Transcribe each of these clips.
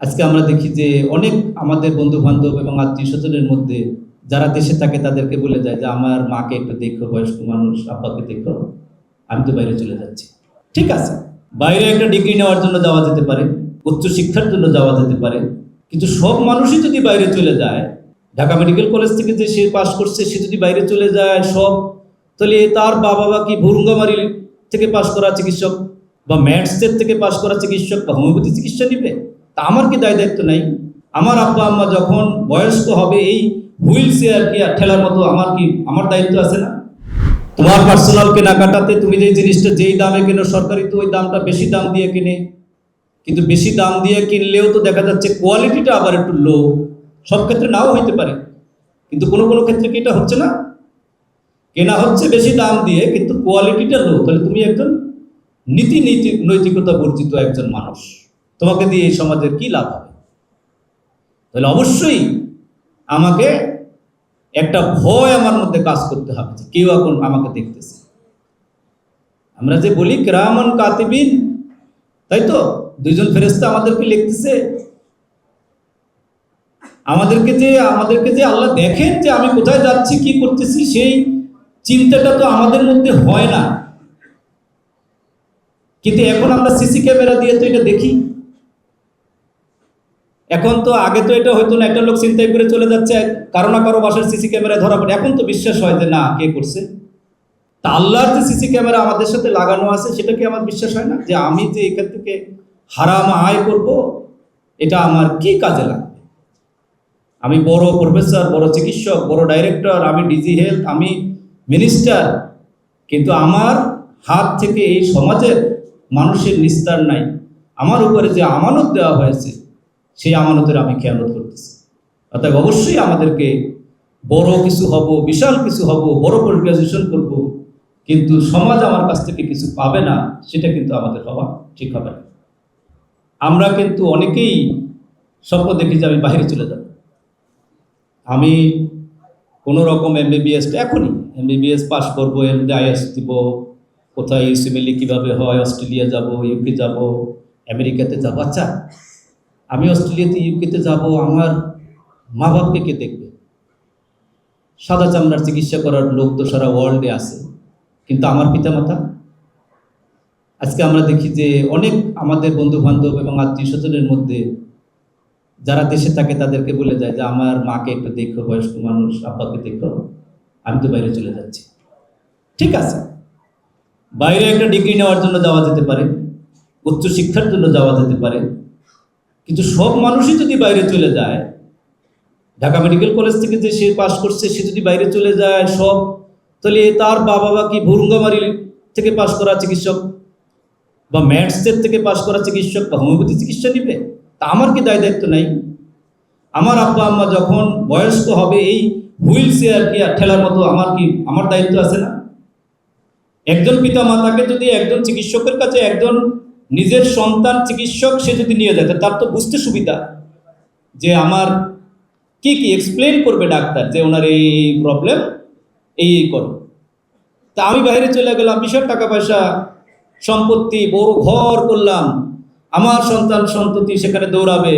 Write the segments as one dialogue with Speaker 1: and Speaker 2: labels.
Speaker 1: আজকে আমরা দেখি যে অনেক আমাদের বন্ধু-বান্ধব এবং আত্মীয়স্বজনের মধ্যে যারা দেশে থাকে তাদেরকে বলে যায় যে, "আমার মাকে একটু দেখো, বয়স্ক মানুষ, আব্বাকে দেখো। আমি তো বাইরে চলে যাচ্ছি।" ঠিক আছে। বাইরে একটা ডিগ্রি নেওয়ার জন্য যাওয়া যেতে পারে, উচ্চশিক্ষার জন্য যাওয়া যেতে পারে। কিন্তু সব মানুষই যদি বাইরে চলে যায়, ঢাকা মেডিকেল কলেজ থেকে যে সে পাস করছে সে যদি বাইরে চলে যায় সব, তাহলে তার বাবা কি ভুরুঙ্গামারি থেকে পাস করা চিকিৎসক বা ম্যাথসের থেকে পাস করা চিকিৎসক বা হোমিওপ্যাথি চিকিৎসা নিবে? তা আমার কি দায় দায়িত্ব নাই? আমার আব্বা আম্মা যখন বয়স্ক হবে এই হুইল চেয়ার কি আর ঠেলার মতো আমার দায়িত্ব আছে না? তোমার পার্সোনাল কেনাকাটাতে তুমি যে জিনিসটা যেই দামে কেনো, সরকারি তো ওই দামটা বেশি দাম দিয়ে কিনে, কিন্তু বেশি দাম দিয়ে কিনলেও তো দেখা যাচ্ছে কোয়ালিটিটা আবার একটু লো। সব ক্ষেত্রে নাও হইতে পারে, কিন্তু কোনো কোনো ক্ষেত্রে কি এটা হচ্ছে না? কেনা হচ্ছে বেশি দাম দিয়ে কিন্তু কোয়ালিটিটা লো। তাহলে তুমি একজন নৈতিকতা বর্জিত একজন মানুষ, তোমাকে দিয়ে এই সমাজের কি লাভ হবে? তাহলে অবশ্যই আমাকে একটা ভয় আমার মধ্যে কাজ করতে হবে যে কেউ এখন আমাকে দেখতেছে। আমরা যে বলি কিরামান কাতিবিন, তাই তো, দুইজন ফেরেশতা আমাদেরকে লিখতেছে। আমাদেরকে যে আল্লাহ দেখেন যে আমি কোথায় যাচ্ছি, কি করতেছি, সেই চিন্তাটা তো আমাদের মধ্যে হয় না। কিন্তু এখন আমরা সিসি ক্যামেরা দিয়ে তো এটা দেখি। এখন তো আগে তো এটা হয়তো না, একটা লোক ছিনতাই করে চলে যাচ্ছে, কারো না কারো বাসার সিসি ক্যামেরা ধরা পড়ে, এখন তো বিশ্বাস হয় যে না, কে করছে। তা আল্লাহর যে সিসি ক্যামেরা আমাদের সাথে লাগানো আছে সেটা কি আমার বিশ্বাস হয় না যে আমি যে এখান থেকে হারাম আয় করব, এটা আমার কি কাজে লাগবে? আমি বড় প্রফেসর, বড় চিকিৎসক, বড় ডাইরেক্টর, আমি ডিজি হেলথ, আমি মিনিস্টার, কিন্তু আমার হাত থেকে এই সমাজের মানুষের নিস্তার নাই। আমার উপরে যে আমানত দেওয়া হয়েছে সেই আমানতের আমি খেয়ানত করতেছি। অর্থাৎ অবশ্যই আমাদেরকে বড় কিছু হব, বিশাল কিছু হব, বড় গ্রাজুয়েশন করব, কিন্তু সমাজ আমার কাছ থেকে কিছু পাবে না, সেটা কিন্তু আমাদের হওয়া ঠিক হবে না। আমরা কিন্তু অনেকেই স্বপ্ন দেখি যে আমি বাইরে চলে যাব, আমি কোনো রকম এমবিবিএস পাস করবো, এমডিআইএস দিব, কোথায় ইউসিএমএলই কীভাবে হয়, অস্ট্রেলিয়া যাব, ইউকে যাব, আমেরিকাতে যাব। আচ্ছা, আমি অস্ট্রেলিয়াতে ইউকেতে যাব, আমার মা বাপকে কে দেখবে? সাদা চামড়ার চিকিৎসা করার লোক তো সারা ওয়ার্ল্ডে আছে, কিন্তু আমার পিতামাতা? আজকে আমরা দেখি যে অনেক আমাদের বন্ধু-বান্ধব এবং আত্মীয়স্বজনের মধ্যে যারা দেশে থাকে তাদেরকে বলে যায় যে, "আমার মাকে একটু দেখো, বয়স্ক মানুষ, আব্বাকে দেখো, আমি তো বাইরে চলে যাচ্ছি।" ঠিক আছে। বাইরে একটা ডিগ্রি নেওয়ার জন্য যাওয়া যেতে পারে, উচ্চশিক্ষার জন্য যাওয়া যেতে পারে। কিন্তু সব মানুষই যদি বাইরে চলে যায়, ঢাকা মেডিকেল কলেজ থেকে যে সে পাস করছে সে যদি বাইরে চলে যায় সব, তাহলে তার বাবা কি ভুরুঙ্গামারি থেকে পাস করা চিকিৎসক বা ম্যাথসের থেকে পাস করা চিকিৎসক বা হোমিওপ্যাথি চিকিৎসা নিবে? তা আমার কি দায় দায়িত্ব নাই? আমার আব্বা আম্মা যখন বয়স্ক হবে এই হুইল চেয়ার কি আর ঠেলার মতো আমার দায়িত্ব আছে না? একজন পিতা মাতাকে যদি একজন চিকিৎসকের কাছে একজন নিজের সন্তান চিকিৎসক সে যদি নিয়ে যায়, তার তো বুঝতে সুবিধা যে আমার কি এক্সপ্লেন করবে ডাক্তার যে ওনার এই প্রবলেম, এই করো। তা আমি বাইরে চলে গেলাম, বিশাল টাকা পয়সা, সম্পত্তি, বড় ঘর করলাম, আমার সন্তান সন্ততি সেখানে দৌড়াবে,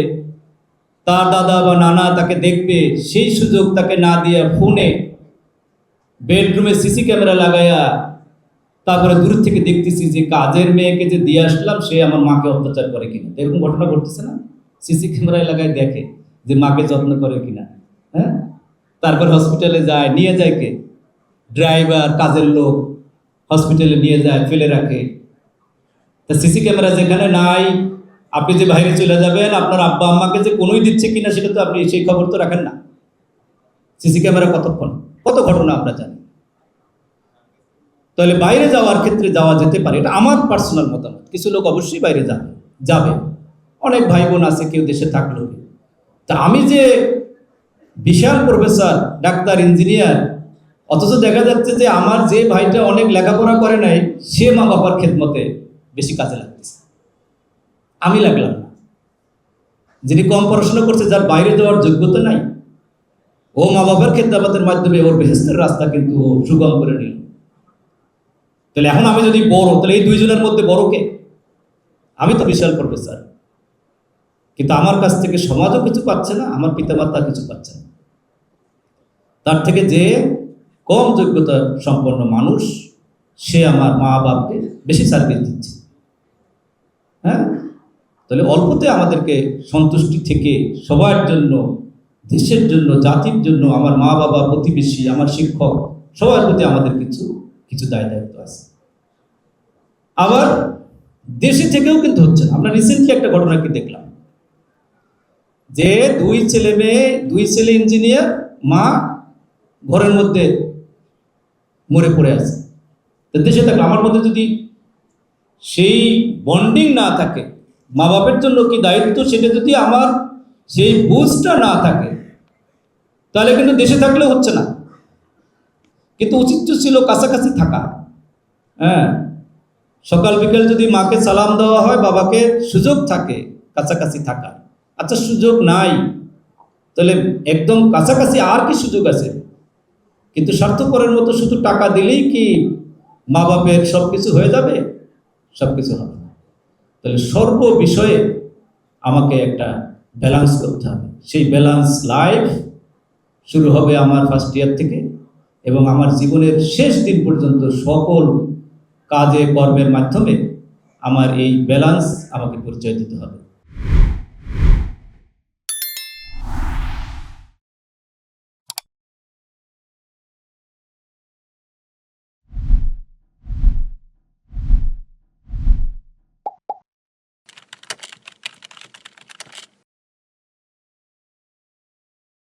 Speaker 1: তার দাদা বা নানা তাকে দেখবে, সেই সুযোগ তাকে না দিয়ে ফোনে বেডরুমে সিসি ক্যামেরা লাগাইয়া তারপরে দূর থেকে দেখতেছি যে কাজের মেয়েকে যে দিয়ে আসলাম সে আমার মাকে অত্যাচার করে কিনা। এরকম ঘটনা ঘটতেছে না? সিসি ক্যামেরায় লাগায় দেখে যে মাকে যত্ন করে কিনা। হ্যাঁ, তারপর হসপিটালে যায়, নিয়ে যায় কে? ড্রাইভার, কাজের লোক হসপিটালে নিয়ে যায়, ফেলে রাখে। তা সিসি ক্যামেরা যেখানে নাই, আপনি যে বাইরে চলে যাবেন আপনার আব্বা আম্মাকে যে কোনোই দিচ্ছে কিনা সেটা তো আপনি সেই খবর তো রাখেন না। সিসি ক্যামেরা কতক্ষণ, কত ঘটনা আমরা জানি। তাহলে বাইরে যাওয়ার ক্ষেত্রে যাওয়া যেতে পারে, এটা আমার পার্সোনাল মতামত। কিছু লোক অবশ্যই বাইরে যাবে, অনেক ভাই বোন আছে কেউ দেশে থাকলো। তা আমি যে বিশাল প্রফেসর, ডাক্তার, ইঞ্জিনিয়ার, অথচ দেখা যাচ্ছে যে আমার যে ভাইটা অনেক লেখাপড়া করে নাই সে মা বাবার খেদমতে বেশি কাজে লাগতেছে, আমি লাগলাম না। যিনি কম পড়াশোনা করছে, যার বাইরে যাওয়ার যোগ্যতা নাই, ও মা বাবার খেদমতের মাধ্যমে ওর বেহেস্তের রাস্তা কিন্তু ও সুগম করে নিল। তাহলে এখন আমি যদি বড়, তাহলে এই দুইজনের মধ্যে বড় কে? আমি তো বিশাল প্রফেসর, কিন্তু আমার কাছ থেকে সমাজও কিছু পাচ্ছে না, আমার পিতামাতা কিছু পাচ্ছে না। তার থেকে যে কম যোগ্যতা সম্পন্ন মানুষ সে আমার মা বাপকে বেশি সার্ভিস দিচ্ছে। হ্যাঁ, তাহলে অল্পতে আমাদেরকে সন্তুষ্টি থেকে সবার জন্য, দেশের জন্য, জাতির জন্য, আমার মা বাবা, প্রতিবেশী, আমার শিক্ষক, সবার প্রতি আমাদের কিছু কিছু দায় দায়িত্ব আছে। আবার দেশে থেকেও কিন্তু হচ্ছে না। আমরা রিসেন্টলি একটা ঘটনা কি দেখলাম যে দুই ছেলে ইঞ্জিনিয়ার, মা ঘরের মধ্যে মরে পড়ে আছে। তো দেশে থাকলে আমার মধ্যে যদি সেই বন্ডিং না থাকে, মা বাপের জন্য কি দায়িত্ব সেটা যদি আমার সেই বুঝটা না থাকে, তাহলে কিন্তু দেশে থাকলেও হচ্ছে না। কিন্তু উচিত ছিল কাছাকাছি থাকা। হ্যাঁ, সকাল বিকেল যদি মাকে সালাম দেওয়া হয়, বাবাকে সুযোগ থাকে কাছাকাছি থাকার। আচ্ছা, সুযোগ নাই, তাহলে একদম কাছাকাছি আর কি সুযোগ আছে? কিন্তু স্বার্থপরের মতো শুধু টাকা দিলেই কি মা বাপের সব কিছু হয়ে যাবে? সব কিছু হবে না। তাহলে সর্ব বিষয়ে আমাকে একটা ব্যালেন্স করতে হবে। সেই ব্যালেন্স লাইফ শুরু হবে আমার ফার্স্ট ইয়ার থেকে, এবং আমার জীবনের শেষ দিন পর্যন্ত সকল কাজে কর্মের মাধ্যমে আমার এই ব্যালেন্স আমাকে পরিচয় দিতে হবে।